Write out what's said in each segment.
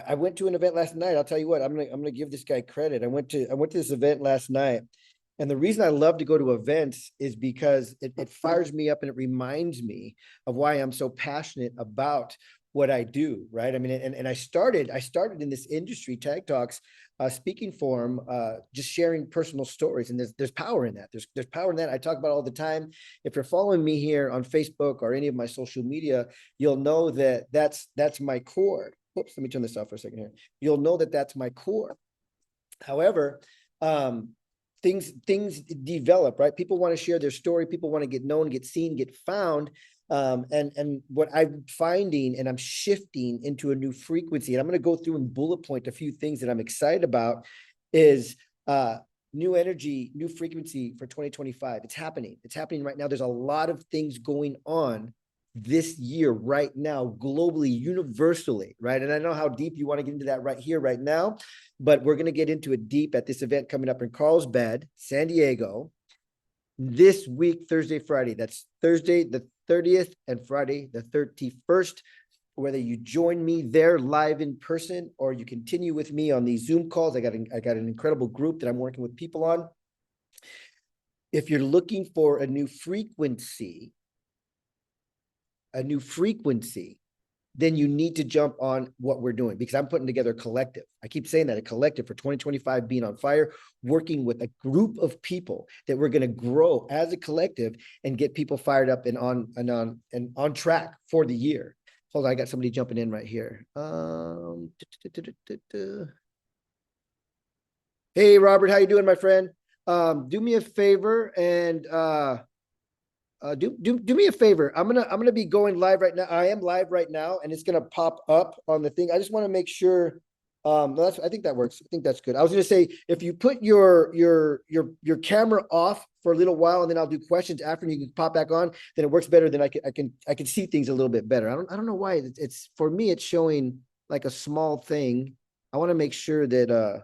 I went to an event last night. I'll tell you what, I'm gonna give this guy credit. I went to this event last night. And the reason I love to go to events is because it fires me up and it reminds me of why I'm so passionate about what I do, right? I mean, and I started in this industry, Tag Talks, speaking forum, just sharing personal stories, and there's power in that. There's power in that. I talk about it all the time. If you're following me here on Facebook or any of my social media, you'll know that that's my core. Whoops, let me turn this off for a second here. You'll know that that's my core. However, things develop, right? People want to share their story. People want to get known, get seen, get found. And what I'm finding, and I'm shifting into a new frequency, and I'm going to go through and bullet point a few things that I'm excited about, is new energy, new frequency for 2025. It's happening. It's happening right now. There's a lot of things going on this year right now, globally, universally, right? And I know how deep you want to get into that right here, right now, but we're going to get into it deep at this event coming up in Carlsbad, San Diego, this week, Thursday, Friday. That's Thursday, the 30th, and Friday, the 31st. Whether you join me there live in person or you continue with me on these Zoom calls, I got an incredible group that I'm working with people on. If you're looking for a new frequency, then you need to jump on what we're doing, because I'm putting together a collective. I keep saying that, a collective for 2025 being on fire, working with a group of people that we're going to grow as a collective and get people fired up and on track for the year. Hold on, I got somebody jumping in right here. Hey, Robert, how you doing, my friend? Do me a favor and do me a favor. I'm gonna be going live right now. I am live right now, and it's gonna pop up on the thing. I just want to make sure. I think that works. I think that's good. I was gonna say, if you put your camera off for a little while, and then I'll do questions after, and you can pop back on, then it works better. Then I can see things a little bit better. I don't know why it's for me. It's showing like a small thing. I want to make sure that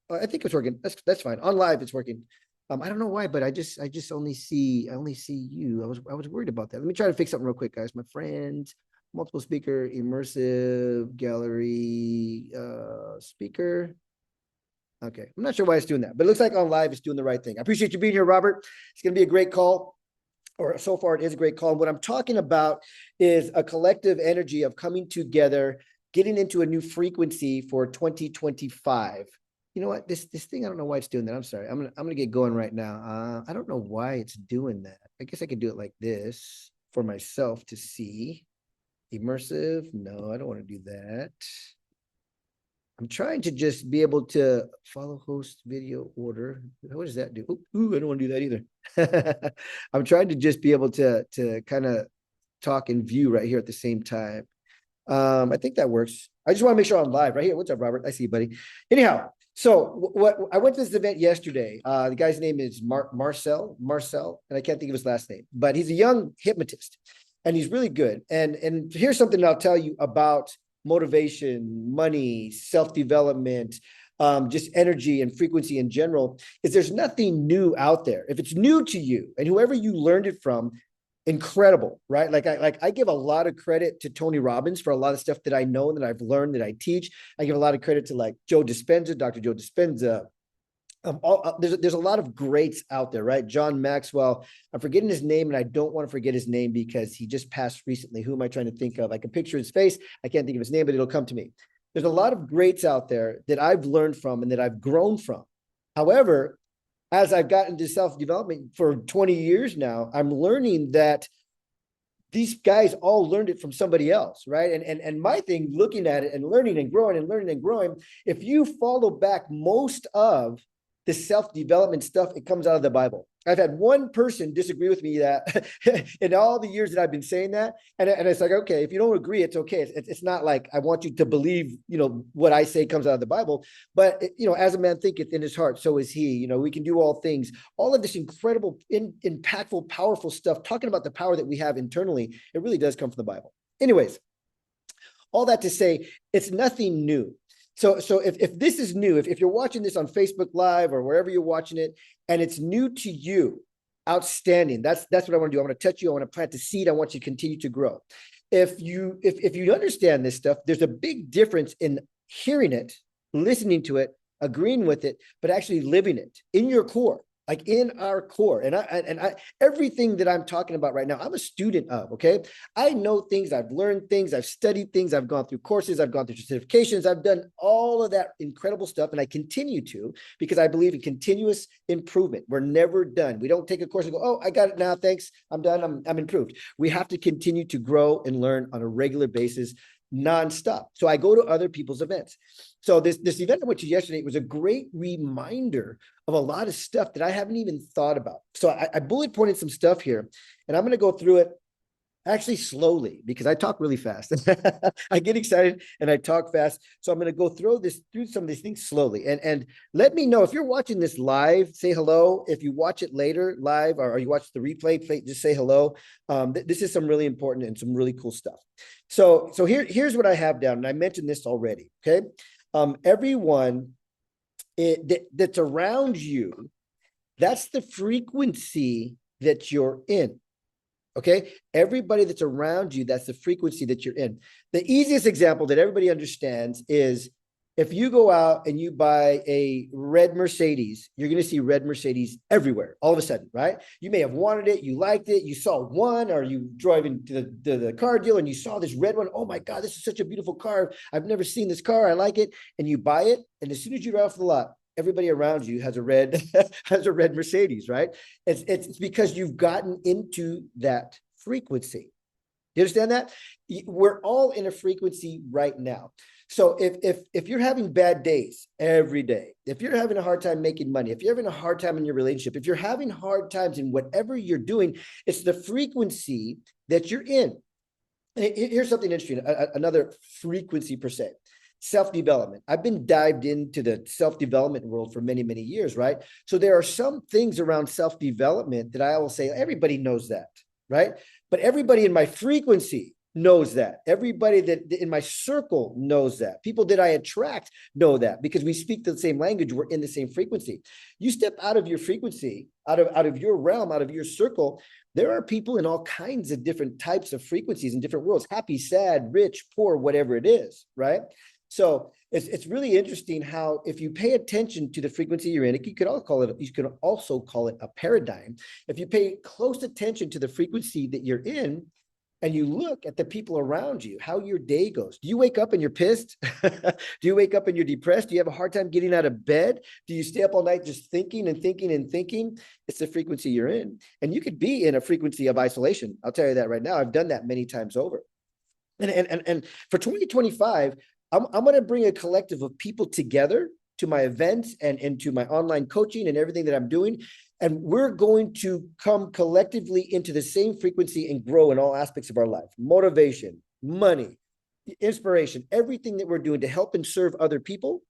I think it's working. That's fine. On live, it's working. I don't know why, but I just only see you. I was worried about that. Let me try to fix something real quick, guys. My friends, multiple speaker, immersive gallery, speaker. Okay, I'm not sure why it's doing that, but it looks like on live it's doing the right thing. I appreciate you being here, Robert. It's going to be a great call, or so far it is a great call. And what I'm talking about is a collective energy of coming together, getting into a new frequency for 2025. You know what? This thing, I don't know why it's doing that. I'm sorry. I'm gonna get going right now. I don't know why it's doing that. I guess I could do it like this for myself to see. Immersive. No, I don't want to do that. I'm trying to just be able to follow host video order. What does that do? Ooh, I don't want to do that either. I'm trying to just be able to kind of talk and view right here at the same time. I think that works. I just want to make sure I'm live right here. What's up, Robert? I see you, buddy. Anyhow, so what I went to this event yesterday. The guy's name is Marcel, and I can't think of his last name, but he's a young hypnotist, and he's really good. And here's something I'll tell you about motivation, money, self-development, just energy and frequency in general, is there's nothing new out there. If it's new to you, and whoever you learned it from, incredible, right? Like I give a lot of credit to Tony Robbins for a lot of stuff that I know, that I've learned, that I teach. I give a lot of credit to like Joe Dispenza, Dr. Joe Dispenza. There's a lot of greats out there, right? John Maxwell. I'm forgetting his name, and I don't want to forget his name because he just passed recently. Who am I trying to think of? I can picture his face. I can't think of his name, but it'll come to me. There's a lot of greats out there that I've learned from and that I've grown from. However, as I've gotten into self-development for 20 years now, I'm learning that these guys all learned it from somebody else, right? And my thing, looking at it and learning and growing, if you follow back most of the self-development stuff, it comes out of the Bible. I've had one person disagree with me that in all the years that I've been saying that. And it's like, okay, if you don't agree, it's okay. It's not like I want you to believe, what I say comes out of the Bible, but as a man thinketh in his heart, so is he. We can do all things, all of this incredible, impactful, powerful stuff, talking about the power that we have internally. It really does come from the Bible. Anyways, all that to say, it's nothing new. So if this is new, if you're watching this on Facebook Live or wherever you're watching it, and it's new to you, outstanding. That's what I want to do. I want to touch you. I want to plant the seed. I want you to continue to grow. If you understand this stuff, there's a big difference in hearing it, listening to it, agreeing with it, but actually living it in your core, like in our core. And I everything that I'm talking about right now, I'm a student of, okay? I know things, I've learned things, I've studied things, I've gone through courses, I've gone through certifications, I've done all of that incredible stuff, and I continue to, because I believe in continuous improvement. We're never done. We don't take a course and go, oh, I got it now, thanks, I'm done, I'm improved. We have to continue to grow and learn on a regular basis, nonstop. So I go to other people's events. So this event I went to yesterday was a great reminder of a lot of stuff that I haven't even thought about. So I bullet pointed some stuff here, and I'm going to go through it actually slowly because I talk really fast. I get excited and I talk fast. So I'm going to go through some of these things slowly. And let me know if you're watching this live, say hello. If you watch it later live, or you watch the replay, just say hello. This is some really important and some really cool stuff. So here's what I have down, and I mentioned this already. Okay. Everyone that's around you, that's the frequency that you're in. Okay. Everybody that's around you, that's the frequency that you're in. The easiest example that everybody understands is if you go out and you buy a red Mercedes, you're going to see red Mercedes everywhere all of a sudden, right? You may have wanted it, you liked it, you saw one, or you drove into the car dealer and you saw this red one. Oh my God, this is such a beautiful car. I've never seen this car. I like it. And you buy it. And as soon as you drive off the lot, everybody around you has a red Mercedes, right? It's because you've gotten into that frequency. You understand that? We're all in a frequency right now. So if you're having bad days every day, if you're having a hard time making money, if you're having a hard time in your relationship, if you're having hard times in whatever you're doing, it's the frequency that you're in. And here's something interesting, another frequency per se. Self-development. I've been dived into the self-development world for many, many years, right? So there are some things around self-development that I will say, everybody knows that, right? But everybody in my frequency knows that. Everybody that in my circle knows that. People that I attract know that because we speak the same language. We're in the same frequency. You step out of your frequency, out of your realm, out of your circle, there are people in all kinds of different types of frequencies in different worlds, happy, sad, rich, poor, whatever it is, right? So it's really interesting how if you pay attention to the frequency you're in, you could also call it a paradigm. If you pay close attention to the frequency that you're in, and you look at the people around you, how your day goes. Do you wake up and you're pissed? Do you wake up and you're depressed? Do you have a hard time getting out of bed? Do you stay up all night just thinking and thinking and thinking? It's the frequency you're in. And you could be in a frequency of isolation. I'll tell you that right now. I've done that many times over. And for 2025, I'm going to bring a collective of people together to my events and to my online coaching and everything that I'm doing. And we're going to come collectively into the same frequency and grow in all aspects of our life. Motivation, money, inspiration, everything that we're doing to help and serve other people.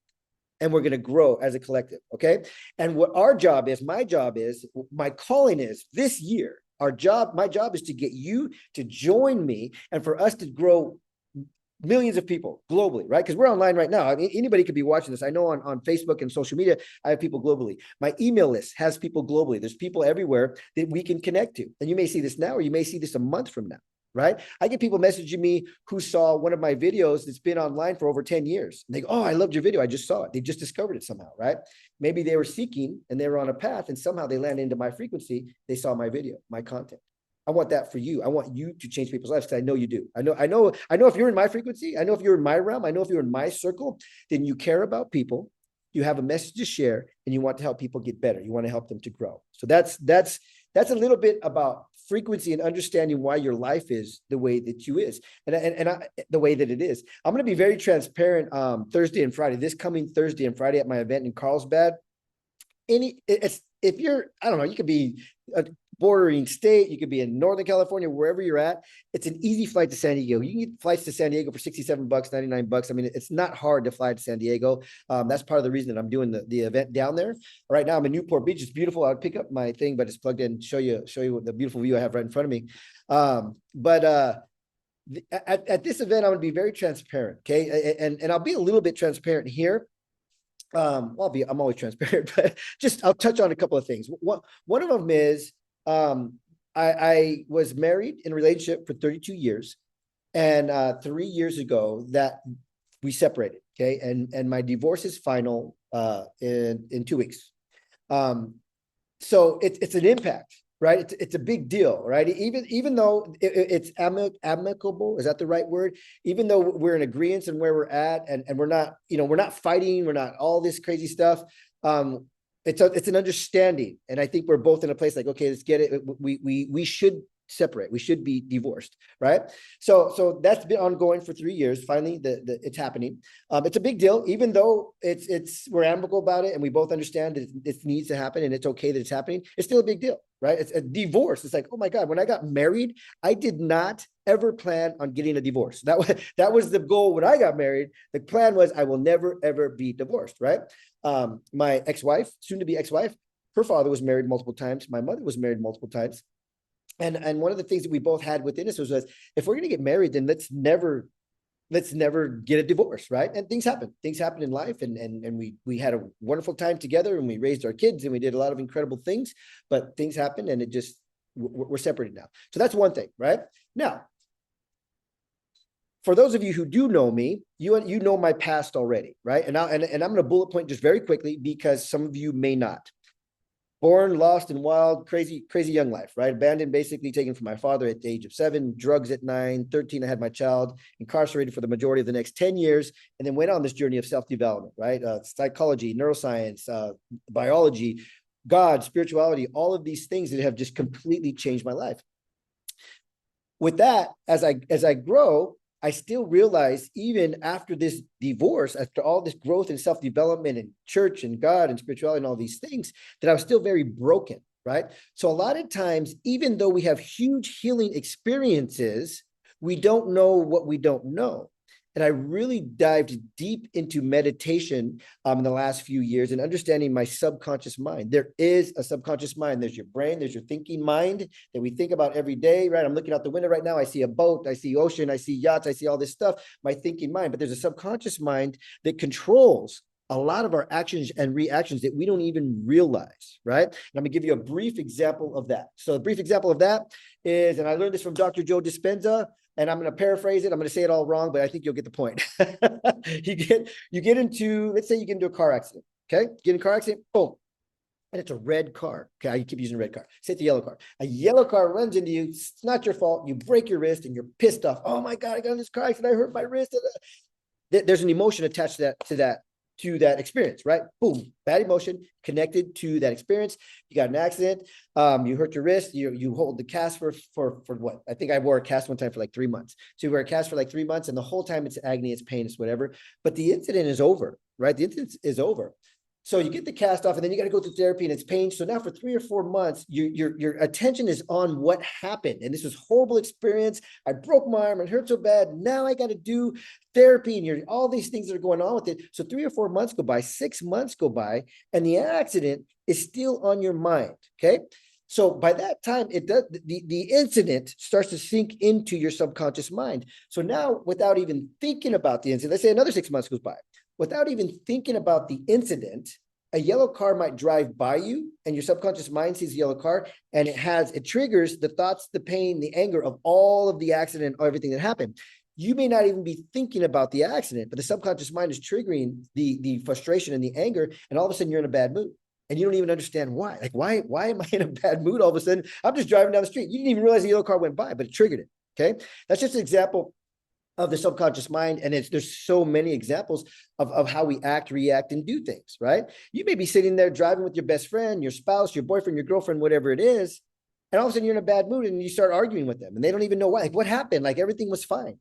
And we're going to grow as a collective. Okay. And what our job is, my calling is this year, my job is to get you to join me and for us to grow millions of people globally, right? Because we're online right now. I mean, anybody could be watching this. I know on Facebook and social media, I have people globally. My email list has people globally. There's people everywhere that we can connect to. And you may see this now, or you may see this a month from now, right? I get people messaging me who saw one of my videos that's been online for over 10 years. And they go, oh, I loved your video. I just saw it. They just discovered it somehow, right? Maybe they were seeking and they were on a path and somehow they landed into my frequency. They saw my video, my content. I want that for you. I want you to change people's lives because I know you do. I know if you're in my frequency, I know if you're in my realm, I know if you're in my circle, then you care about people, you have a message to share, and you want to help people get better. You want to help them to grow. So that's a little bit about frequency and understanding why your life is the way that you is and the way that it is. I'm going to be very transparent Thursday and Friday, this coming Thursday and Friday at my event in Carlsbad. If you're, I don't know, you could be a bordering state, you could be in Northern California, wherever you're at, it's an easy flight to San Diego. You can get flights to San Diego for $67, $99. I mean, it's not hard to fly to San Diego. That's part of the reason that I'm doing the event down there. Right now I'm in Newport Beach. It's beautiful. I'll pick up my thing, but it's plugged in, show you what the beautiful view I have right in front of me. At this event, I'm going to be very transparent. Okay. And I'll be a little bit transparent here. I'm always transparent, but I'll touch on a couple of things. One of them is, I was married in a relationship for 32 years. And 3 years ago that we separated. Okay. And my divorce is final in 2 weeks. So it's an impact, right? It's a big deal, right? Even though it's amicable, is that the right word? Even though we're in agreement and where we're at, and we're not, we're not fighting, we're not all this crazy stuff. It's an understanding, and I think we're both in a place like, okay, let's get it. We should separate. We should be divorced, right? So that's been ongoing for 3 years. Finally, it's happening. It's a big deal, even though we're amicable about it, and we both understand that it needs to happen, and it's okay that it's happening. It's still a big deal, right? It's a divorce. It's like, oh my God, when I got married, I did not ever plan on getting a divorce. That was the goal when I got married. The plan was I will never ever be divorced, right? My ex-wife, soon to be ex-wife, her father was married multiple times. My mother was married multiple times. And one of the things that we both had within us was if we're going to get married, then let's never get a divorce, right? And things happen in life, and we had a wonderful time together, and we raised our kids, and we did a lot of incredible things, but things happened, and we're separated now. So that's one thing, right? Now, for those of you who do know me, you know my past already, right? And I'm going to bullet point just very quickly, because some of you may not. Born, lost, and wild, crazy young life, right? Abandoned, basically taken from my father at the age of 7, drugs at 9, 13, I had my child, incarcerated for the majority of the next 10 years, and then went on this journey of self-development, right? Psychology, neuroscience, biology, God, spirituality, all of these things that have just completely changed my life. With that, as I grow, I still realize, even after this divorce, after all this growth and self-development and church and God and spirituality and all these things, that I was still very broken, right? So a lot of times, even though we have huge healing experiences, we don't know what we don't know. And I really dived deep into meditation in the last few years, and understanding my subconscious mind. There is a subconscious mind. There's your brain, there's your thinking mind that we think about every day, right? I'm looking out the window right now. I see a boat, I see ocean, I see yachts, I see all this stuff, my thinking mind. But there's a subconscious mind that controls a lot of our actions and reactions that we don't even realize, right? And I'm gonna give you a brief example of that. So a brief example of that is, and I learned this from Dr. Joe Dispenza, and I'm going to paraphrase it. I'm going to say it all wrong, but I think you'll get the point. you get into, let's say you get into a car accident. Okay. Get in a car accident. Boom. And it's a red car. Okay. I keep using a red car. Say it's a yellow car. A yellow car runs into you. It's not your fault. You break your wrist and you're pissed off. Oh my God, I got in this car accident. I hurt my wrist. There's an emotion attached to that experience, right? Boom, bad emotion connected to that experience. You got an accident, you hurt your wrist, you hold the cast for what? I think I wore a cast one time for like 3 months. So you wear a cast for like 3 months, and the whole time it's agony, it's pain, it's whatever. But the incident is over, right? The incident is over. So you get the cast off, and then you got to go through therapy, and it's pain. So now for 3 or 4 months, your attention is on what happened. And this was a horrible experience. I broke my arm, it hurt so bad. Now I got to do therapy, and all these things that are going on with it. So 3 or 4 months go by, 6 months go by, and the accident is still on your mind. Okay. So by that time, the incident starts to sink into your subconscious mind. So now, without even thinking about the incident, let's say another 6 months goes by. Without even thinking about the incident, a yellow car might drive by you, and your subconscious mind sees a yellow car, and it triggers the thoughts, the pain, the anger of all of the accident, or everything that happened. You may not even be thinking about the accident, but the subconscious mind is triggering the frustration and the anger, and all of a sudden you're in a bad mood. And you don't even understand why. Like, why am I in a bad mood all of a sudden? I'm just driving down the street. You didn't even realize the yellow car went by, but it triggered it. Okay. That's just an example of the subconscious mind. And there's so many examples of how we act, react, and do things, right? You may be sitting there driving with your best friend, your spouse, your boyfriend, your girlfriend, whatever it is, and all of a sudden you're in a bad mood, and you start arguing with them, and they don't even know why. Like, what happened? Like, everything was fine.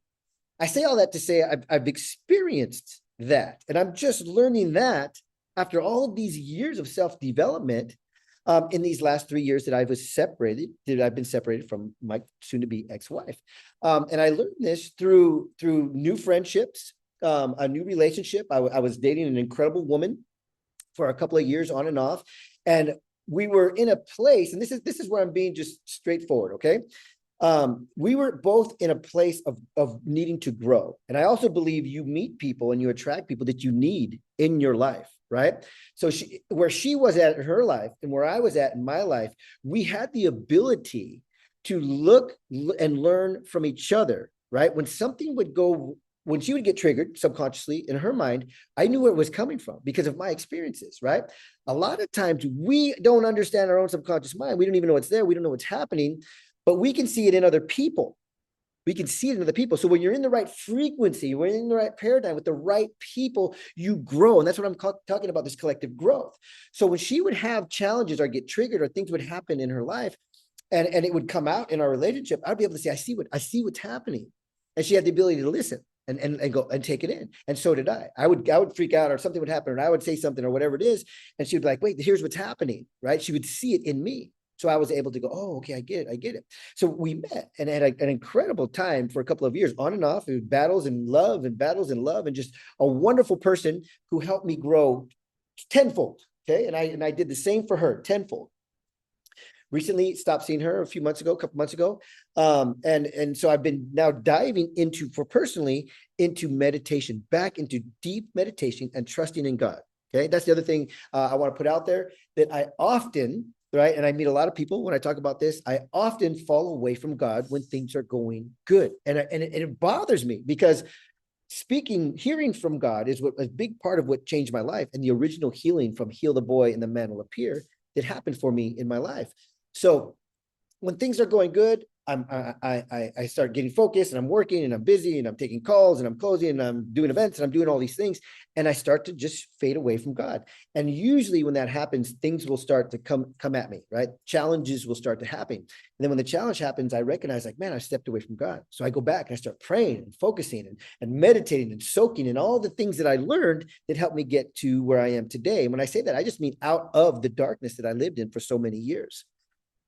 I say all that to say I've experienced that, and I'm just learning that after all of these years of self-development, in these last 3 years that I've been separated from my soon-to-be ex-wife. And I learned this through new friendships, a new relationship. I was dating an incredible woman for a couple of years on and off. And we were in a place, and this is where I'm being just straightforward, okay? We were both in a place of needing to grow. And I also believe you meet people and you attract people that you need in your life, right? So where she was at in her life and where I was at in my life, we had the ability to look and learn from each other, right? When something would go when she would get triggered subconsciously in her mind, I knew where it was coming from because of my experiences, right? A lot of times we don't understand our own subconscious mind. We don't even know it's there. We don't know what's happening, but we can see it in other people. We can see it in other people. So when you're in the right frequency, when you're in the right paradigm with the right people, you grow. And that's what I'm talking about, this collective growth. So when she would have challenges or get triggered or things would happen in her life, and it would come out in our relationship, I'd be able to say, I see what's happening. And she had the ability to listen and go and take it in. And so did I. I would freak out or something would happen, and I would say something or whatever it is. And she would be like, wait, here's what's happening, right? She would see it in me. So I was able to go, oh, okay, I get it. So we met and had an incredible time for a couple of years, on and off. It was battles and love, and just a wonderful person who helped me grow tenfold. Okay. And I did the same for her, tenfold. Recently stopped seeing her a couple months ago. And so I've been now diving into, for personally, into meditation, back into deep meditation and trusting in God. Okay. That's the other thing I want to put out there, that I often, right, and I meet a lot of people when I talk about this, I often fall away from God when things are going good. And it bothers me because hearing from God is a big part of what changed my life, and the original healing from Heal the Boy and the Man Will Appear that happened for me in my life. So when things are going good, I start getting focused, and I'm working, and I'm busy, and I'm taking calls, and I'm closing, and I'm doing events, and I'm doing all these things, and I start to just fade away from God. And usually when that happens, things will start to come at me, right? Challenges will start to happen. And then when the challenge happens, I recognize, like, man, I stepped away from God. So I go back and I start praying and focusing and meditating and soaking and all the things that I learned that helped me get to where I am today. And when I say that, I just mean out of the darkness that I lived in for so many years.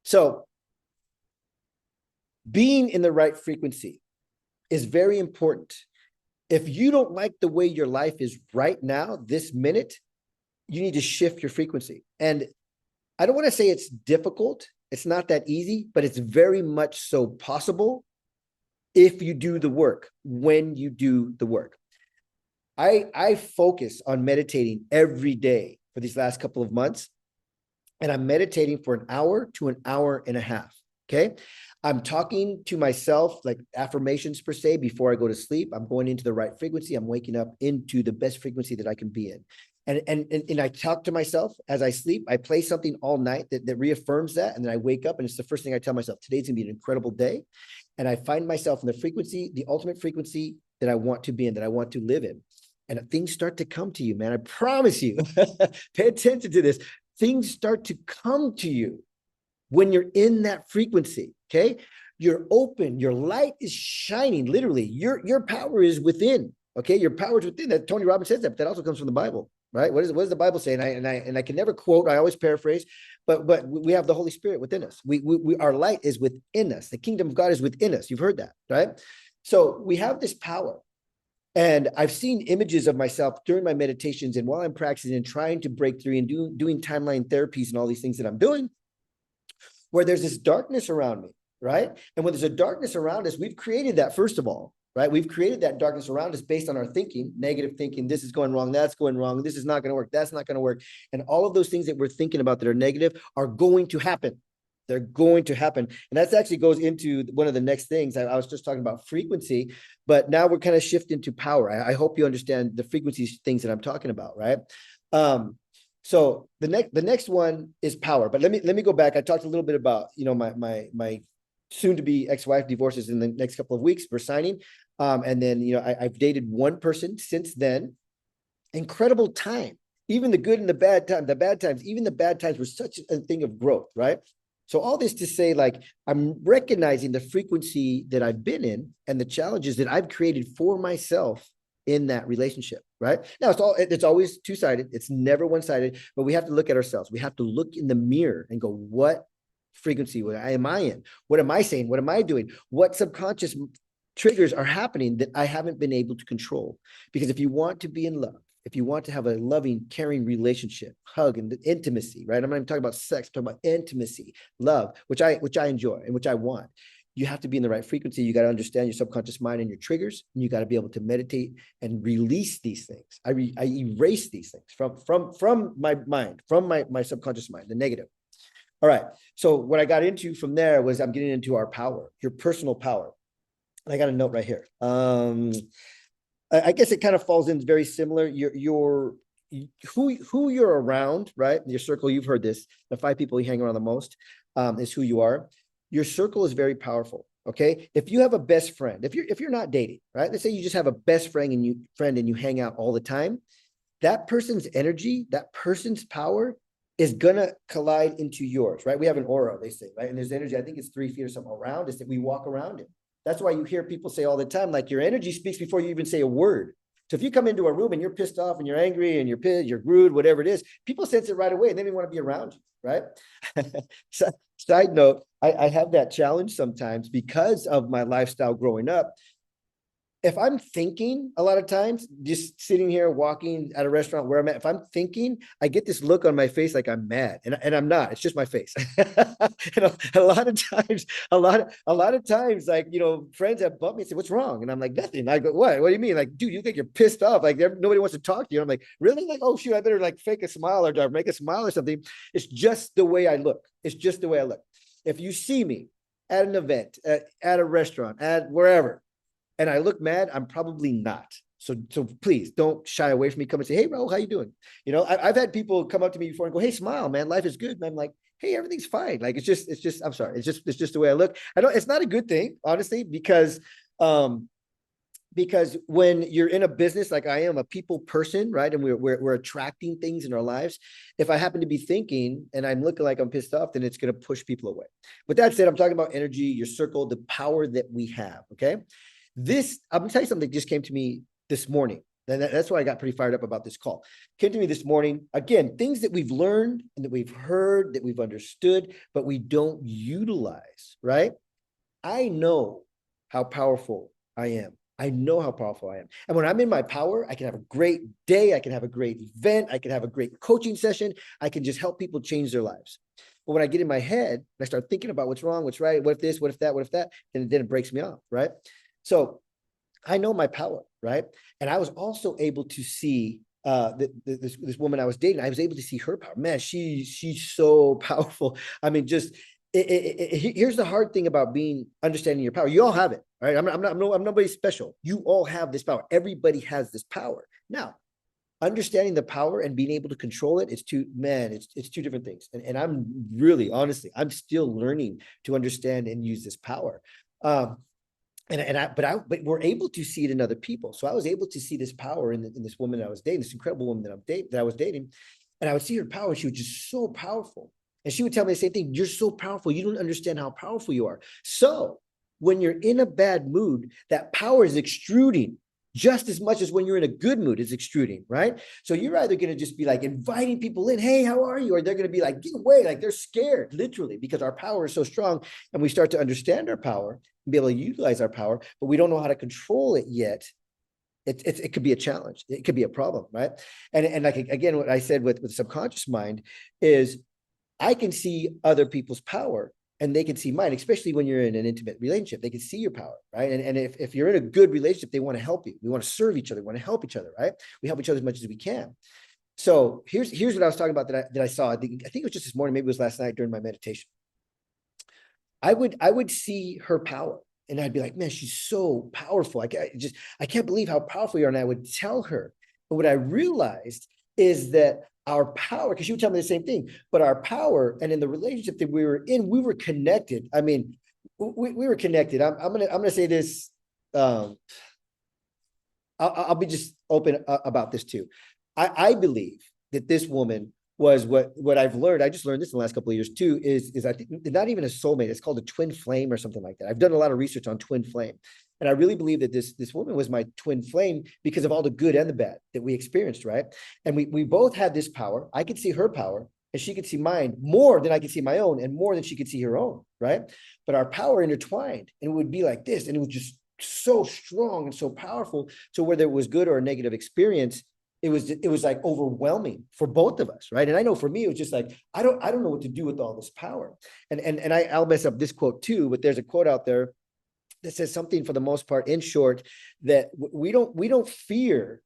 So being in the right frequency is very important. If you don't like the way your life is right now, this minute, you need to shift your frequency. And I don't want to say it's difficult. It's not that easy, but it's very much so possible if you do the work, when you do the work. I focus on meditating every day for these last couple of months, and I'm meditating for an hour to an hour and a half. Okay. I'm talking to myself, like affirmations per se, before I go to sleep. I'm going into the right frequency. I'm waking up into the best frequency that I can be in. And I talk to myself as I sleep. I play something all night that reaffirms that. And then I wake up, and it's the first thing I tell myself: today's gonna be an incredible day. And I find myself in the frequency, the ultimate frequency that I want to be in, that I want to live in. And things start to come to you, man. I promise you. Pay attention to this. Things start to come to you when you're in that frequency. Okay. You're open. Your light is shining. Literally, your power is within. Okay. Your power is within. That Tony Robbins says that, but that also comes from the Bible, right? What does the Bible say? And I can never quote, I always paraphrase, but we have the Holy Spirit within us. Our light is within us. The kingdom of God is within us. You've heard that, right? So we have this power. And I've seen images of myself during my meditations and while I'm practicing and trying to break through and doing timeline therapies and all these things that I'm doing, where there's this darkness around me, right? And when there's a darkness around us, we've created that, first of all, right? We've created that darkness around us based on our thinking, negative thinking. This is going wrong. That's going wrong. This is not going to work. That's not going to work. And all of those things that we're thinking about that are negative are going to happen. They're going to happen. And that actually goes into one of the next things. I was just talking about frequency, but now we're kind of shifting to power. I hope you understand the frequency things that I'm talking about, right? So the next one is power. But let me go back. I talked a little bit about, my soon to be ex-wife divorces in the next couple of weeks. We're signing. And then, I've dated one person since then. Incredible time. Even the good and the bad times, even the bad times were such a thing of growth, right? So all this to say, like, I'm recognizing the frequency that I've been in and the challenges that I've created for myself in that relationship, right? Now, it's always two-sided. It's never one-sided, but we have to look at ourselves. We have to look in the mirror and go, what frequency am I in? What am I saying? What am I doing? What subconscious triggers are happening that I haven't been able to control? Because if you want to be in love, if you want to have a loving, caring relationship, hug and intimacy, right? I'm not even talking about sex, I'm talking about intimacy, love, which I enjoy and which I want. You have to be in the right frequency. You got to understand your subconscious mind and your triggers, and you got to be able to meditate and release these things. I erase these things from my mind, from my subconscious mind, the negative. All right. So what I got into from there was I'm getting into our power, your personal power. And I got a note right here. I guess it kind of falls in very similar. Who you're around, right? Your circle, you've heard this. The 5 people you hang around the most is who you are. Your circle is very powerful. Okay. If you have a best friend, if you're not dating, right? Let's say you just have a best friend and you hang out all the time, that person's energy, that person's power is gonna collide into yours, right? We have an aura, they say, right? And there's energy, I think it's 3 feet or something around us that we walk around it. That's why you hear people say all the time, like your energy speaks before you even say a word. So if you come into a room and you're pissed off and you're angry and you're pissed, you're rude, whatever it is, people sense it right away and they don't want to be around you, right? So, side note, I have that challenge sometimes because of my lifestyle growing up. If I'm thinking a lot of times, just sitting here walking at a restaurant where I'm at, if I'm thinking, I get this look on my face like I'm mad, and I'm not. It's just my face. And a lot of times, a lot of times, like friends have bumped me and say, "What's wrong?" And I'm like, "Nothing." I go, "What? What do you mean?" Like, dude, you think you're pissed off? Like, nobody wants to talk to you. I'm like, really? Like, oh shoot, I better like fake a smile or make a smile or something. It's just the way I look. It's just the way I look. If you see me at an event, at a restaurant, at wherever, and I look mad, I'm probably not. So please don't shy away from me. Come and say, "Hey, Raul, how you doing?" I've had people come up to me before and go, "Hey, smile, man, life is good." And I'm like, "Hey, everything's fine." Like, it's just, I'm sorry. It's just the way I look. I don't, it's not a good thing, honestly, because when you're in a business, like I am a people person, right? And we're attracting things in our lives. If I happen to be thinking and I'm looking like I'm pissed off, then it's going to push people away. But that said, I'm talking about energy, your circle, the power that we have. Okay. I'm gonna tell you something that just came to me this morning. And that's why I got pretty fired up about this call. Came to me this morning. Again, things that we've learned and that we've heard, that we've understood, but we don't utilize, right? I know how powerful I am. I know how powerful I am. And when I'm in my power, I can have a great day. I can have a great event. I can have a great coaching session. I can just help people change their lives. But when I get in my head, and I start thinking about what's wrong, what's right, what if this, what if that, what if that, then it breaks me off, right? So I know my power, right? And I was also able to see this woman I was dating. I was able to see her power. Man, she's so powerful. I mean, just here's the hard thing about understanding your power. You all have it, right? I'm nobody special. You all have this power. Everybody has this power. Now, understanding the power and being able to control it, it's two different things. And I'm really, honestly, I'm still learning to understand and use this power. But we're able to see it in other people. So I was able to see this power in this woman that I was dating, this incredible woman that I was dating, and I would see her power. And she was just so powerful, and she would tell me the same thing: "You're so powerful. You don't understand how powerful you are." So when you're in a bad mood, that power is extruding just as much as when you're in a good mood is extruding, right? So you're either going to just be like inviting people in, "Hey, how are you?" Or they're going to be like, "Get away." Like they're scared, literally, because our power is so strong, and we start to understand our power and be able to utilize our power, but we don't know how to control it yet. It could be a challenge. It could be a problem, right? And like, again, what I said with the subconscious mind is I can see other people's power and they can see mine, especially when you're in an intimate relationship. They can see your power, right? And if you're in a good relationship, they want to help you. We want to serve each other. We want to help each other, right? We help each other as much as we can. So here's what I was talking about that I saw. I think it was just this morning, maybe it was last night during my meditation. I would see her power and I'd be like, "Man, she's so powerful. I can't believe how powerful you are." And I would tell her. But what I realized is that our power, because she would tell me the same thing, but our power and in the relationship that we were in, we were connected. I mean, we were connected. I'm gonna say this. I'll be just open about this too. I believe that this woman was what I've learned. I just learned this in the last couple of years too, is I think not even a soulmate. It's called a twin flame or something like that. I've done a lot of research on twin flame. And I really believe that this woman was my twin flame because of all the good and the bad that we experienced, right? And we both had this power. I could see her power and she could see mine more than I could see my own and more than she could see her own, right? But our power intertwined and it would be like this. And it was just so strong and so powerful. So whether it was good or a negative experience, it was like overwhelming for both of us, right? And I know for me, it was just like, I don't know what to do with all this power. And I'll mess up this quote too, but there's a quote out there that says something for the most part, in short, that we don't fear,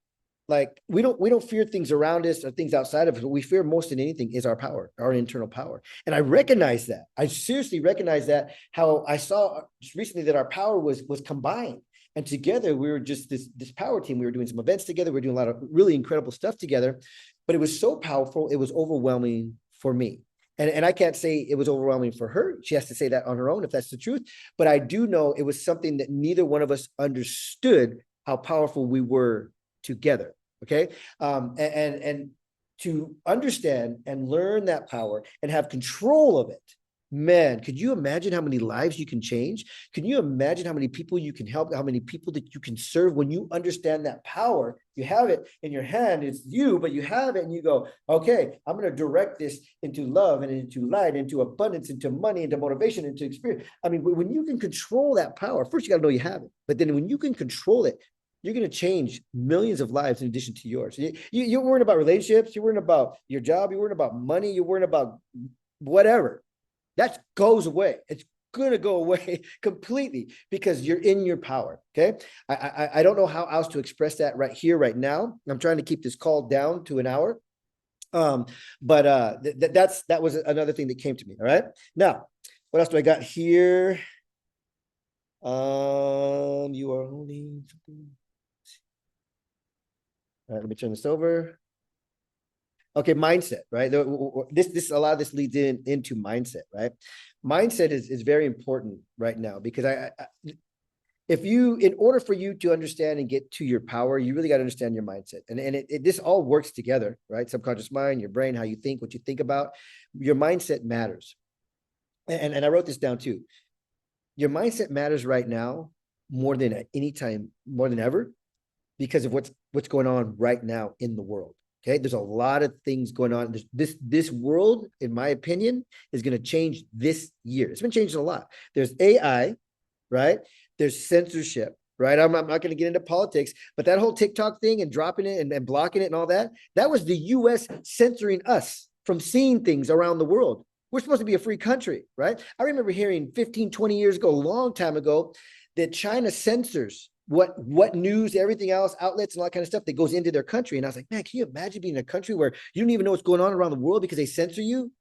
like we don't fear things around us or things outside of us. What we fear most than anything is our power, our internal power. And I recognize that. I seriously recognize that, how I saw just recently that our power was combined. And together we were just this power team. We were doing some events together. We were doing a lot of really incredible stuff together, but it was so powerful. It was overwhelming for me. And I can't say it was overwhelming for her. She has to say that on her own if that's the truth. But I do know it was something that neither one of us understood how powerful we were together. Okay. And to understand and learn that power and have control of it, man, could you imagine how many lives you can change? Can you imagine how many people you can help, how many people that you can serve when you understand that power? You have it in your hand, it's you, but you have it and you go, okay, I'm going to direct this into love and into light, into abundance, into money, into motivation, into experience. I mean, when you can control that power, first you got to know you have it, but then when you can control it, you're going to change millions of lives in addition to yours. You're worrying about relationships, you're worrying about your job, you're worrying about money, you're worrying about whatever. That goes away. It's going to go away completely because you're in your power. Okay. I don't know how else to express that right here, right now. I'm trying to keep this call down to an hour. But that was another thing that came to me. All right. Now, what else do I got here? You are holding something. All right, let me turn this over. Okay, mindset, right? This a lot of this leads into mindset, right? Mindset is very important right now because in order for you to understand and get to your power, you really got to understand your mindset, and this all works together, right? Subconscious mind, your brain, how you think, what you think about, your mindset matters, and I wrote this down too. Your mindset matters right now more than at any time, more than ever, because of what's going on right now in the world. Okay, there's a lot of things going on. This world, in my opinion, is going to change this year. It's been changing a lot. There's AI, right? There's censorship, right? I'm not going to get into politics, but that whole TikTok thing and dropping it and blocking it and all that, that was the US censoring us from seeing things around the world. We're supposed to be a free country, right? I remember hearing 15, 20 years ago, a long time ago, that China censors what news, everything else, outlets and all that kind of stuff that goes into their country. And I was like, man, can you imagine being in a country where you don't even know what's going on around the world because they censor you?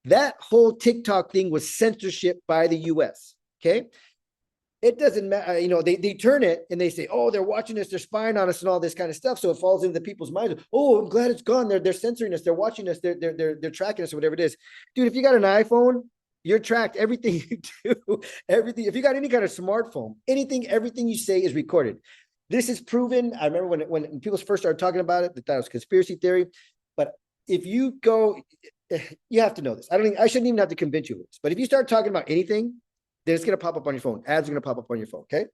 That whole TikTok thing was censorship by the US. Okay. It doesn't matter, they turn it and they say, oh, they're watching us, they're spying on us and all this kind of stuff. So it falls into the people's minds. Oh, I'm glad it's gone. They're censoring us, they're watching us, they're tracking us or whatever it is. Dude, if you got an iPhone, you're tracked. Everything you do, everything. If you got any kind of smartphone, everything you say is recorded. This is proven. I remember when people first started talking about it, that was conspiracy theory. But if you go, you have to know this. I shouldn't even have to convince you of this. But if you start talking about anything, then it's going to pop up on your phone. Ads are going to pop up on your phone. Okay.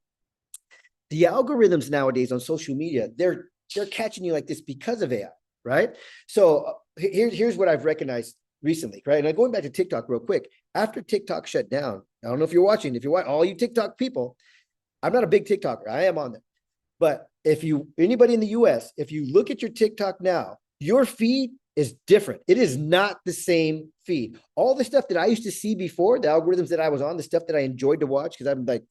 The algorithms nowadays on social media, they're catching you like this because of AI, right? So here's what I've recognized recently, right? And I'm going back to TikTok real quick. After TikTok shut down, I don't know if you're watching, all you TikTok people, I'm not a big TikToker. I am on there. But anybody in the US, if you look at your TikTok now, your feed is different. It is not the same feed. All the stuff that I used to see before, the algorithms that I was on, the stuff that I enjoyed to watch, because I'm like,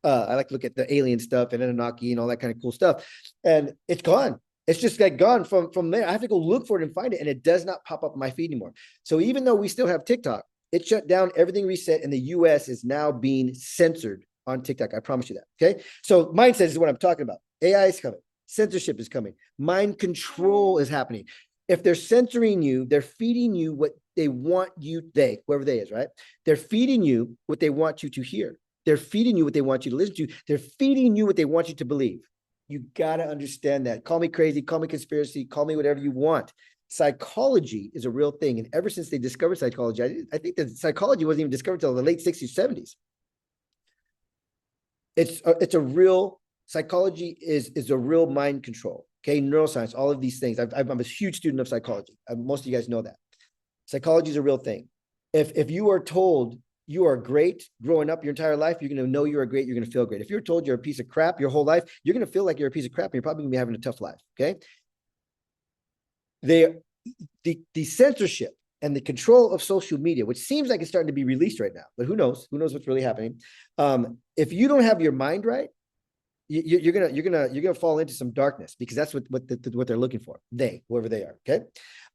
I like to look at the alien stuff and Anunnaki and all that kind of cool stuff. And it's gone. It's just like gone from there. I have to go look for it and find it. And it does not pop up in my feed anymore. So even though we still have TikTok, it shut down, everything reset, and the US is now being censored on TikTok. I promise you that. Okay. So mindset is what I'm talking about. AI is coming. Censorship is coming. Mind control is happening. If they're censoring you, they're feeding you what they want you, whoever they is, right? They're feeding you what they want you to hear. They're feeding you what they want you to listen to. They're feeding you what they want you to believe. You got to understand that. Call me crazy, call me conspiracy, call me whatever you want. Psychology is a real thing. And ever since they discovered psychology, I think that psychology wasn't even discovered until the late 60s, 70s. It's a real, psychology is a real mind control. Okay, neuroscience, all of these things. I'm a huge student of psychology. Most of you guys know that. Psychology is a real thing. If you are told you are great growing up your entire life, you're going to know you are great, you're going to feel great. If you're told you're a piece of crap your whole life, you're going to feel like you're a piece of crap and you're probably going to be having a tough life, okay? The censorship and the control of social media, which seems like it's starting to be released right now, but who knows? Who knows what's really happening? If you don't have your mind right, you're gonna fall into some darkness, because that's what they're looking for. Whoever they are. Okay.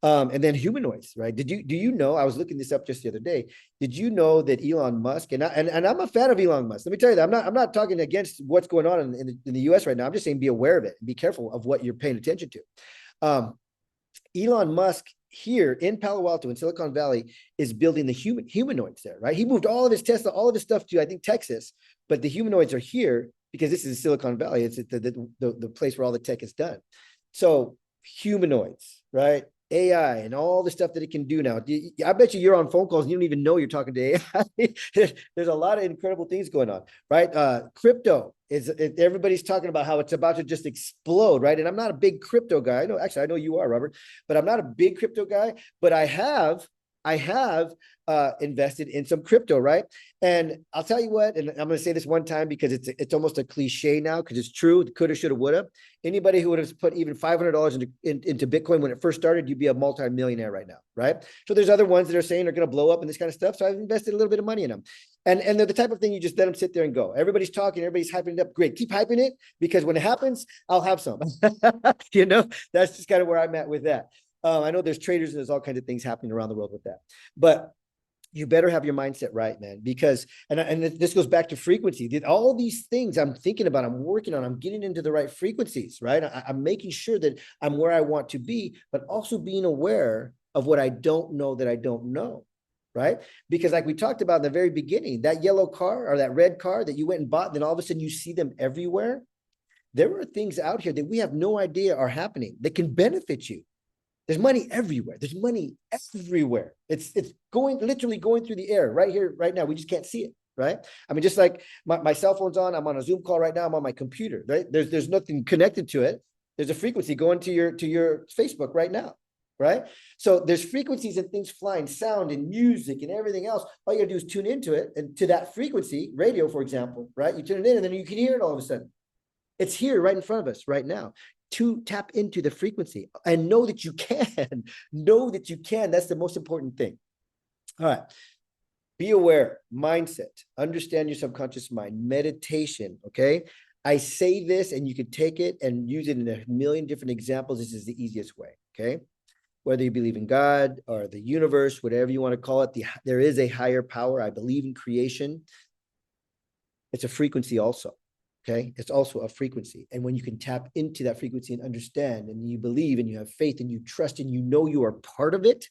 And then humanoids, right? Do you know, I was looking this up just the other day. Did you know that Elon Musk, and I'm a fan of Elon Musk. Let me tell you that I'm not talking against what's going on in the US right now. I'm just saying be aware of it and be careful of what you're paying attention to. Elon Musk here in Palo Alto, in Silicon Valley, is building the humanoids there, right? He moved all of his Tesla, all of his stuff to, I think, Texas, but the humanoids are here because this is Silicon Valley. It's the place where all the tech is done. So humanoids, right? AI and all the stuff that it can do now. I bet you're on phone calls and you don't even know you're talking to AI. There's a lot of incredible things going on, right? Crypto everybody's talking about how it's about to just explode, right? And I'm not a big crypto guy. I know you are, Robert, but I'm not a big crypto guy, but I have invested in some crypto, right? And I'll tell you what, and I'm going to say this one time because it's almost a cliche now, because it's true. Coulda, shoulda, woulda. Anybody who would have put even $500 into Bitcoin when it first started, you'd be a multi-millionaire right now, right? So there's other ones that are saying they're going to blow up and this kind of stuff. So I've invested a little bit of money in them. And they're the type of thing you just let them sit there and go. Everybody's talking, everybody's hyping it up. Great, keep hyping it, because when it happens, I'll have some. That's just kind of where I'm at with that. I know there's traders and there's all kinds of things happening around the world with that, but you better have your mindset right, man, because, and this goes back to frequency. All these things I'm thinking about, I'm working on, I'm getting into the right frequencies, right? I'm making sure that I'm where I want to be, but also being aware of what I don't know that I don't know, right? Because like we talked about in the very beginning, that yellow car or that red car that you went and bought, and then all of a sudden you see them everywhere. There are things out here that we have no idea are happening that can benefit you. There's money everywhere. There's money everywhere. It's literally going through the air right here, right now. We just can't see it, right? I mean, just like my cell phone's on. I'm on a Zoom call right now. I'm on my computer, right? There's nothing connected to it. There's a frequency going to your Facebook right now, right? So there's frequencies and things flying, sound and music and everything else. All you gotta do is tune into it, and to that frequency, radio, for example, right? You tune it in and then you can hear it all of a sudden. It's here right in front of us right now. To tap into the frequency and know that you can. Know that you can. That's the most important thing. All right. Be aware, mindset, understand your subconscious mind, meditation. Okay. I say this and you can take it and use it in a million different examples. This is the easiest way. Okay. Whether you believe in God or the universe, whatever you want to call it, there is a higher power. I believe in creation. It's a frequency also. Okay. It's also a frequency. And when you can tap into that frequency and understand, and you believe and you have faith and you trust and you know you are part of it,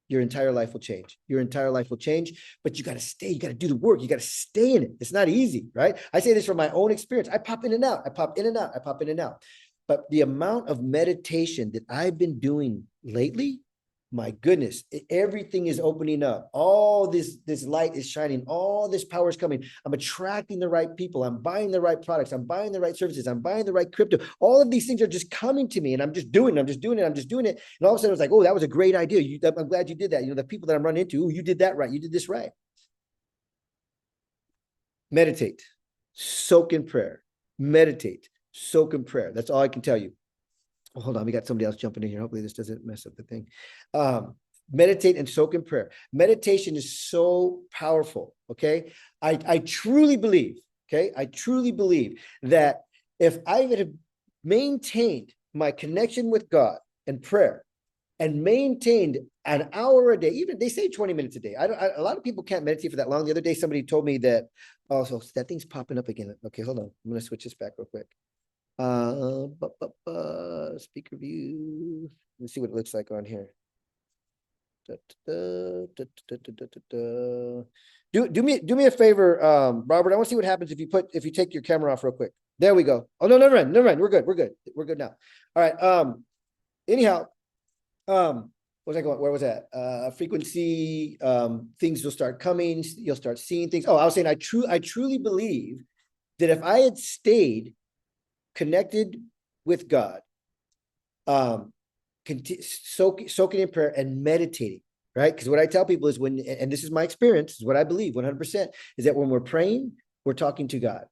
your entire life will change. Your entire life will change, but you got to stay. You got to do the work. You got to stay in it. It's not easy, right? I say this from my own experience. I pop in and out. I pop in and out. I pop in and out. But the amount of meditation that I've been doing lately, my goodness, everything is opening up. All this light is shining. All this power is coming. I'm attracting the right people. I'm buying the right products. I'm buying the right services. I'm buying the right crypto. All of these things are just coming to me, and I'm just doing it. I'm just doing it. I'm just doing it. And all of a sudden, it was like, oh, that was a great idea. I'm glad you did that. The people that I'm running into, oh, you did that right. You did this right. Meditate. Soak in prayer. Meditate. Soak in prayer. That's all I can tell you. Oh, hold on, we got somebody else jumping in here. Hopefully this doesn't mess up the thing. Meditate and soak in prayer. Meditation is so powerful, okay? I truly believe, okay? I truly believe that if I would have maintained my connection with God and prayer and maintained an hour a day, even they say 20 minutes a day. A lot of people can't meditate for that long. The other day, somebody told me that, oh, so that thing's popping up again. Okay, hold on. I'm going to switch this back real quick. Speaker view. Let's see what it looks like on here. Do me a favor, Robert. I want to see what happens if you take your camera off real quick. There we go. Oh no, never mind. We're good now. All right. Anyhow, what was I going? Where was that? Frequency. Things will start coming. You'll start seeing things. Oh, I was saying I truly believe that if I had stayed connected with God, soaking in prayer and meditating, right? Because what I tell people is and this is my experience, is what I believe 100%, is that when we're praying, we're talking to God,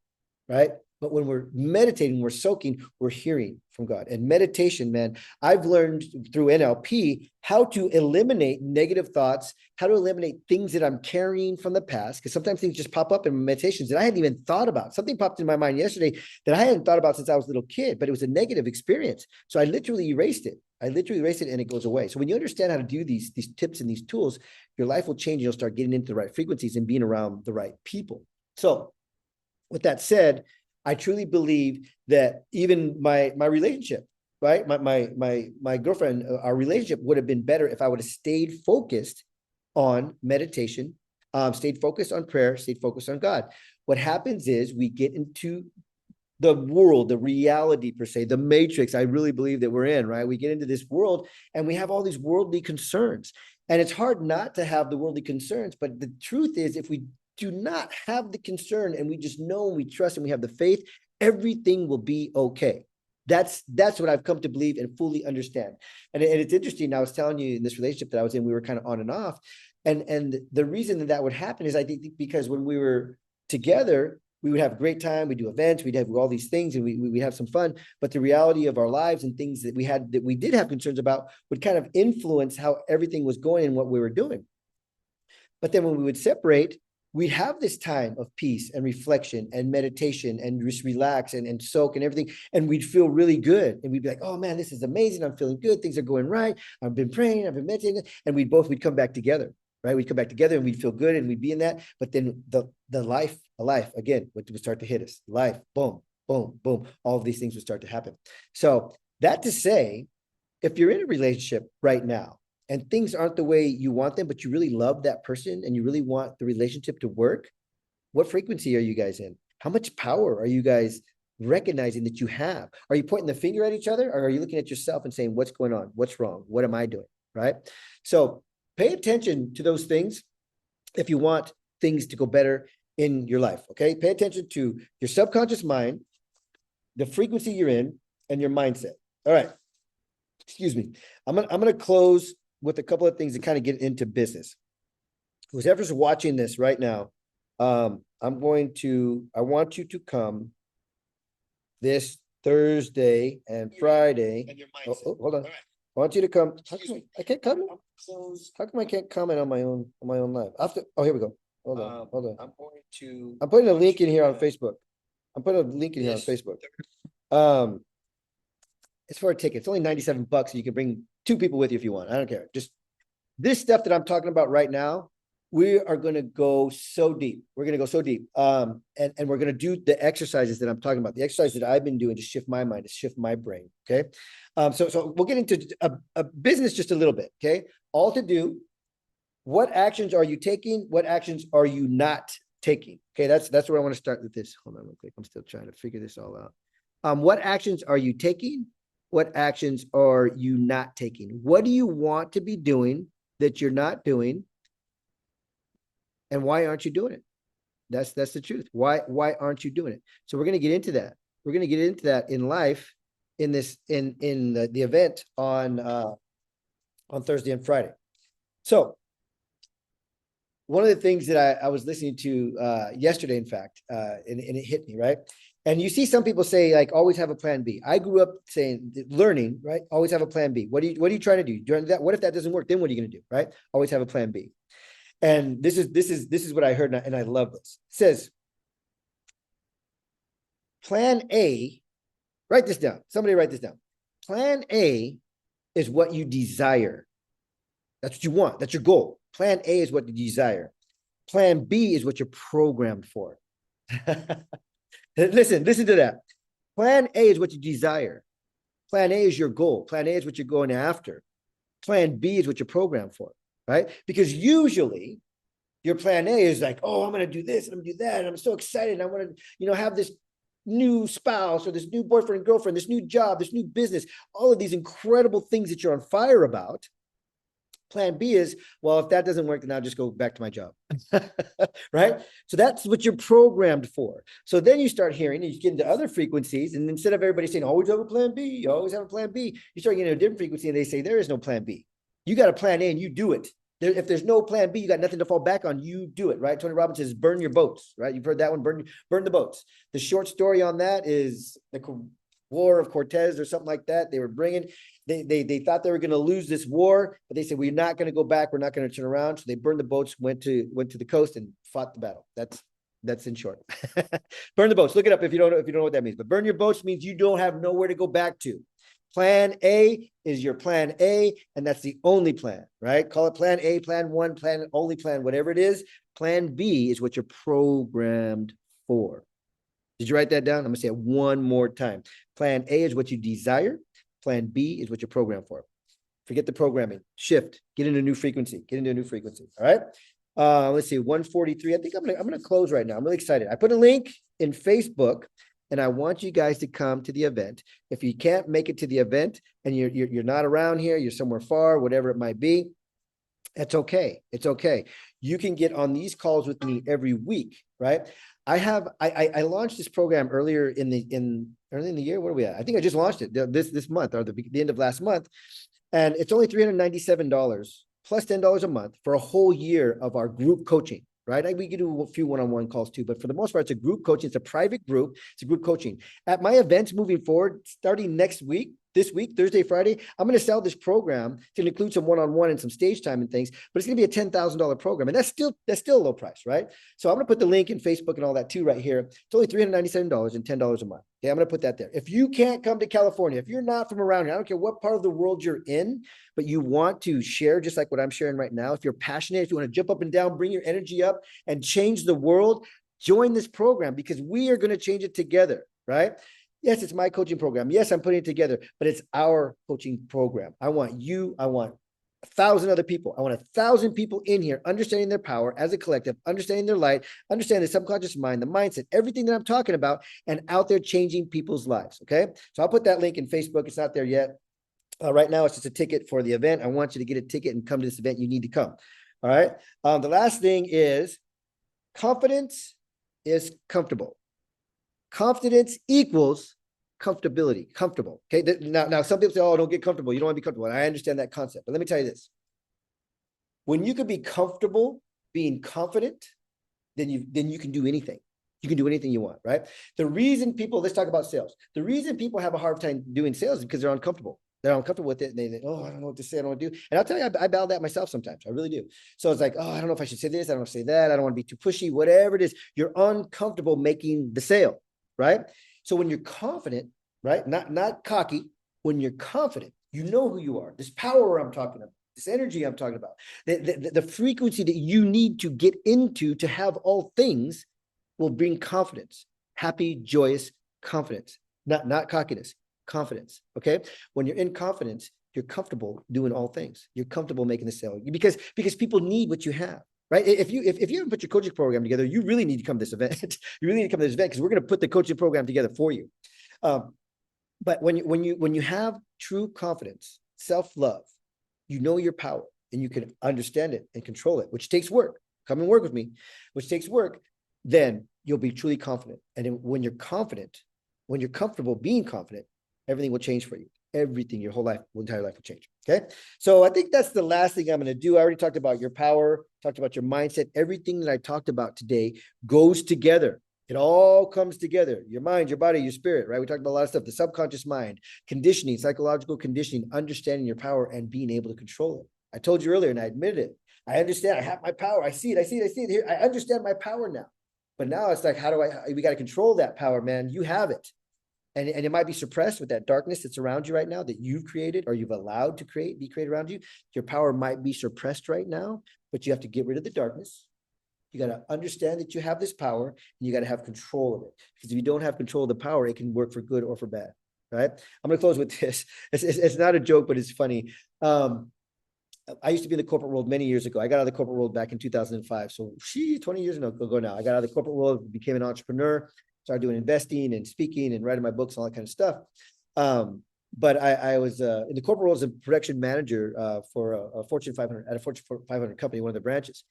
right? But when we're meditating, we're soaking, we're hearing from God. And meditation, man, I've learned through NLP how to eliminate negative thoughts, how to eliminate things that I'm carrying from the past. Because sometimes things just pop up in meditations that I hadn't even thought about. Something popped in my mind yesterday that I hadn't thought about since I was a little kid, but it was a negative experience. So I literally erased it. And it goes away. So when you understand how to do these tips and these tools, your life will change. You'll start getting into the right frequencies and being around the right people. So with that said, I truly believe that even my relationship, right? My girlfriend, our relationship would have been better if I would have stayed focused on meditation, stayed focused on prayer, stayed focused on God. What happens is we get into the world, the reality per se, the matrix I really believe that we're in, right? We get into this world and we have all these worldly concerns. And it's hard not to have the worldly concerns. But the truth is, if we do not have the concern and we just know and we trust and we have the faith, everything will be okay. That's what I've come to believe and fully understand. And it's interesting. I was telling you in this relationship that I was in, we were kind of on and off. And the reason that would happen is I think because when we were together, we would have a great time. We'd do events. We'd have all these things and we'd have some fun. But the reality of our lives and things that we did have concerns about would kind of influence how everything was going and what we were doing. But then when we would separate, we'd have this time of peace and reflection and meditation and just relax and soak and everything. And we'd feel really good. And we'd be like, oh man, this is amazing. I'm feeling good. Things are going right. I've been praying. I've been meditating. And we'd come back together, right? We'd come back together and we'd feel good and we'd be in that. But then the life again would start to hit us. Life, boom, boom, boom. All of these things would start to happen. So that to say, if you're in a relationship right now, and things aren't the way you want them, but you really love that person and you really want the relationship to work, what frequency are you guys in? How much power are you guys recognizing that you have? Are you pointing the finger at each other, or are you looking at yourself and saying, what's going on? What's wrong? What am I doing? Right? So pay attention to those things if you want things to go better in your life, okay? Pay attention to your subconscious mind, the frequency you're in, and your mindset. All right. Excuse me. I'm gonna close with a couple of things to kind of get into business. Whoever's watching this right now, I want you to come this Thursday and Friday. And your mindset. Hold on. Right. I want you to come. I can't comment. How come I can't comment on my own live? Here we go. Hold on. I'm putting a link in here on Facebook. It's for a ticket. It's only $97 and you can bring 2 people with you if you want. I don't care. Just this stuff that I'm talking about right now, we are going to go so deep. We're going to go so deep. And we're going to do the exercises that I'm talking about, the exercise that I've been doing to shift my mind, to shift my brain. Okay. So we'll get into a business just a little bit. Okay. All to do. What actions are you taking? What actions are you not taking? Okay. That's where I want to start with this. Hold on real quick. I'm still trying to figure this all out. What actions are you taking? What actions are you not taking? What do you want to be doing that you're not doing? And why aren't you doing it? That's the truth. Why aren't you doing it? So we're going to get into that. We're going to get into that in life in the event on Thursday and Friday. So one of the things that I was listening to yesterday, in fact, and it hit me, right? And you see some people say, like, always have a plan B. I grew up saying, learning, right? Always have a plan B. What are you trying to do? During that, what if that doesn't work? Then what are you going to do, right? Always have a plan B. And this is what I heard, and I love this. It says, plan A, write this down. Somebody write this down. Plan A is what you desire. That's what you want. That's your goal. Plan A is what you desire. Plan B is what you're programmed for. Listen to that. Plan A is what you desire. Plan A is your goal. Plan A is what you're going after. Plan B is what you're programmed for, right? Because usually your plan A is like, oh, I'm going to do this and I'm going to do that. And I'm so excited. And I want to, have this new spouse or this new boyfriend, girlfriend, this new job, this new business, all of these incredible things that you're on fire about. Plan B is, well, if that doesn't work, then I'll just go back to my job, right? So that's what you're programmed for. So then you start hearing, and you get into other frequencies, and instead of everybody saying, always have a plan B, you always have a plan B, you start getting a different frequency, and they say, there is no plan B. You got a plan A, and you do it. If there's no plan B, you got nothing to fall back on. You do it, right? Tony Robbins says, burn your boats, right? You've heard that one, burn the boats. The short story on that is the War of Cortez or something like that. They were bringing, they thought they were going to lose this war, but they said, we're not going to go back. We're not going to turn around. So they burned the boats, went to the coast and fought the battle. That's in short. Burn the boats. Look it up if you don't know what that means. But burn your boats means you don't have nowhere to go back to. Plan A is your plan A, and that's the only plan, right? Call it plan A, plan one, plan only plan, whatever it is. Plan B is what you're programmed for. Did you write that down? I'm going to say it one more time. Plan A is what you desire. Plan B is what you're programmed for. Forget the programming. Shift. Get into a new frequency. All right. Let's see. 143. I think I'm gonna close right now. I'm really excited. I put a link in Facebook, and I want you guys to come to the event. If you can't make it to the event and you're not around here, you're somewhere far, whatever it might be, it's okay. It's okay. You can get on these calls with me every week, right? I launched this program earlier in the year. What are we at? I think I just launched it this month or the end of last month, and it's only $397 plus $10 a month for a whole year of our group coaching. Right? We can do a few one-on-one calls too, but for the most part, it's a group coaching. It's a private group. It's a group coaching. At my events moving forward, starting this week, Thursday, Friday, I'm going to sell this program to include some one-on-one and some stage time and things, but it's going to be a $10,000 program. And that's still a low price, right? So I'm going to put the link in Facebook and all that too right here. It's only $397 and $10 a month. Okay, I'm going to put that there. If you can't come to California, if you're not from around here, I don't care what part of the world you're in, but you want to share just like what I'm sharing right now, if you're passionate, if you want to jump up and down, bring your energy up and change the world, join this program because we are going to change it together, right? Yes, it's my coaching program. Yes, I'm putting it together, but it's our coaching program. I want 1,000 other people. I want 1,000 people in here understanding their power as a collective, understanding their light, understanding the subconscious mind, the mindset, everything that I'm talking about, and out there changing people's lives. Okay. So I'll put that link in Facebook. It's not there yet. Right now, it's just a ticket for the event. I want you to get a ticket and come to this event. You need to come. All right. The last thing is confidence is comfortable. Confidence equals comfortability, comfortable. Okay. Now some people say, oh, don't get comfortable. You don't want to be comfortable. And I understand that concept, but let me tell you this. When you can be comfortable being confident, then you can do anything. You can do anything you want, right? The reason people, let's talk about sales. The reason people have a hard time doing sales is because they're uncomfortable. They're uncomfortable with it. And they think, oh, I don't know what to say. I don't want to do. And I'll tell you, I battle that myself sometimes. I really do. So it's like, oh, I don't know if I should say this. I don't want to say that. I don't want to be too pushy, whatever it is. You're uncomfortable making the sale, right? So when you're confident, right? Not cocky, when you're confident, you know who you are. This power I'm talking about, this energy I'm talking about, the frequency that you need to get into to have all things will bring confidence, happy, joyous confidence, not cockiness, confidence. Okay. When you're in confidence, you're comfortable doing all things. You're comfortable making the sale because people need what you have. Right. If you haven't put your coaching program together, you really need to come to this event. You really need to come to this event because we're going to put the coaching program together for you. But when you have true confidence, self-love, you know your power and you can understand it and control it, which takes work. Come and work with me, which takes work. Then you'll be truly confident. And when you're confident, when you're comfortable being confident, everything will change for you. Everything, your whole life, entire life will change. Okay. So I think that's the last thing I'm going to do. I already talked about your power, talked about your mindset. Everything that I talked about today goes together. It all comes together. Your mind, your body, your spirit, right? We talked about a lot of stuff, the subconscious mind, conditioning, psychological conditioning, understanding your power and being able to control it. I told you earlier and I admitted it. I understand. I have my power. I see it here. I understand my power now. But now it's like, we got to control that power, man. You have it. And it might be suppressed with that darkness that's around you right now that you've created or you've allowed to be created around you. Your power might be suppressed right now, but you have to get rid of the darkness. You got to understand that you have this power and you got to have control of it. Because if you don't have control of the power, it can work for good or for bad. Right. I'm going to close with this. It's not a joke, but it's funny. I used to be in the corporate world many years ago. I got out of the corporate world back in 2005. So 20 years ago now, I got out of the corporate world, became an entrepreneur, started doing investing and speaking and writing my books, all that kind of stuff. But I was in the corporate world as a production manager for a Fortune 500 at a Fortune 500 company, one of the branches.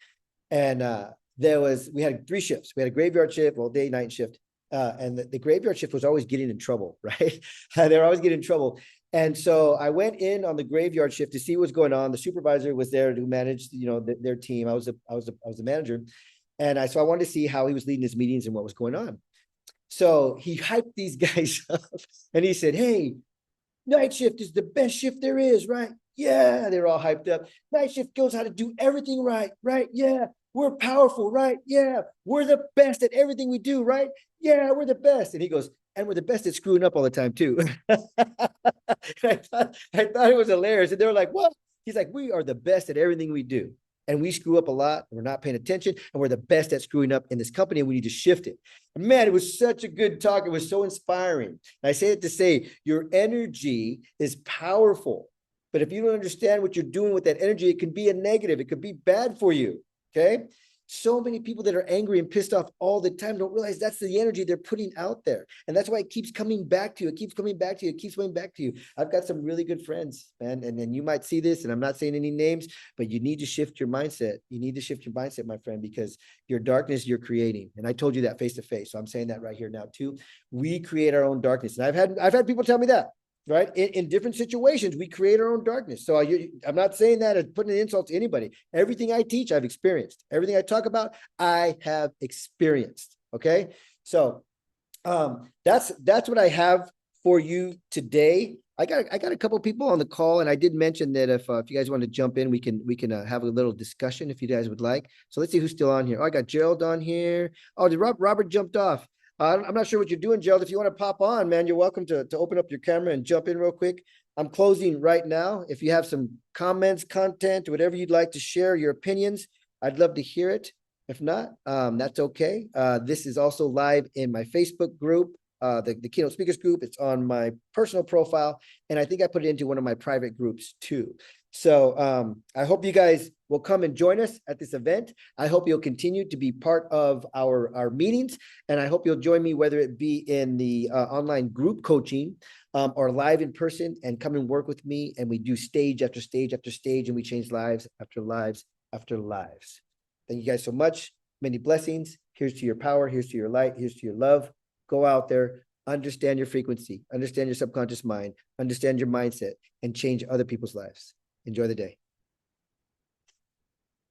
And we had 3 shifts. We had a graveyard shift, day, night shift. And the graveyard shift was always getting in trouble, right? They were always getting in trouble. And so I went in on the graveyard shift to see what's going on. The supervisor was there who managed, their team. I was a manager. So I wanted to see how he was leading his meetings and what was going on. So he hyped these guys up and he said, "Hey, night shift is the best shift there is, right? Yeah." They're all hyped up. Night shift knows how to do everything right, right? Yeah. We're powerful, right? Yeah. We're the best at everything we do, right? Yeah, we're the best. And he goes, "And we're the best at screwing up all the time, too." I thought it was hilarious. And they were like, "What?" He's like, "We are the best at everything we do. And we screw up a lot. We're not paying attention. And we're the best at screwing up in this company. And we need to shift it." And man, it was such a good talk. It was so inspiring. And I say it to say your energy is powerful. But if you don't understand what you're doing with that energy, it can be a negative. It could be bad for you. Okay. So many people that are angry and pissed off all the time don't realize that's the energy they're putting out there. And that's why it keeps coming back to you. It keeps coming back to you. It keeps coming back to you. I've got some really good friends, man. And then you might see this, and I'm not saying any names, but you need to shift your mindset. You need to shift your mindset, my friend, because your darkness you're creating. And I told you that face to face. So I'm saying that right here now too. We create our own darkness. And I've had people tell me that. Right. In different situations, we create our own darkness. So I'm not saying that as putting an insult to anybody. Everything I teach, I've experienced. Everything I talk about, I have experienced. Okay. So that's what I have for you today. I got a couple of people on the call, and I did mention that if you guys want to jump in, we can have a little discussion if you guys would like. So let's see who's still on here. Oh, I got Gerald on here. Oh, did Robert jumped off? I'm not sure what you're doing, Gerald. If you want to pop on, man, you're welcome to open up your camera and jump in real quick. I'm closing right now. If you have some comments, content, whatever you'd like to share, your opinions, I'd love to hear it. If not, that's okay. This is also live in my Facebook group, the Keynote Speakers group. It's on my personal profile, and I think I put it into one of my private groups too. So I hope you guys will come and join us at this event. I hope you'll continue to be part of our meetings, and I hope you'll join me, whether it be in the online group coaching or live in person, and come and work with me. And we do stage after stage after stage, and we change lives after lives after lives. Thank you guys so much. Many blessings. Here's to your power. Here's to your light. Here's to your love. Go out there, understand your frequency, understand your subconscious mind, understand your mindset, and change other people's lives. Enjoy the day.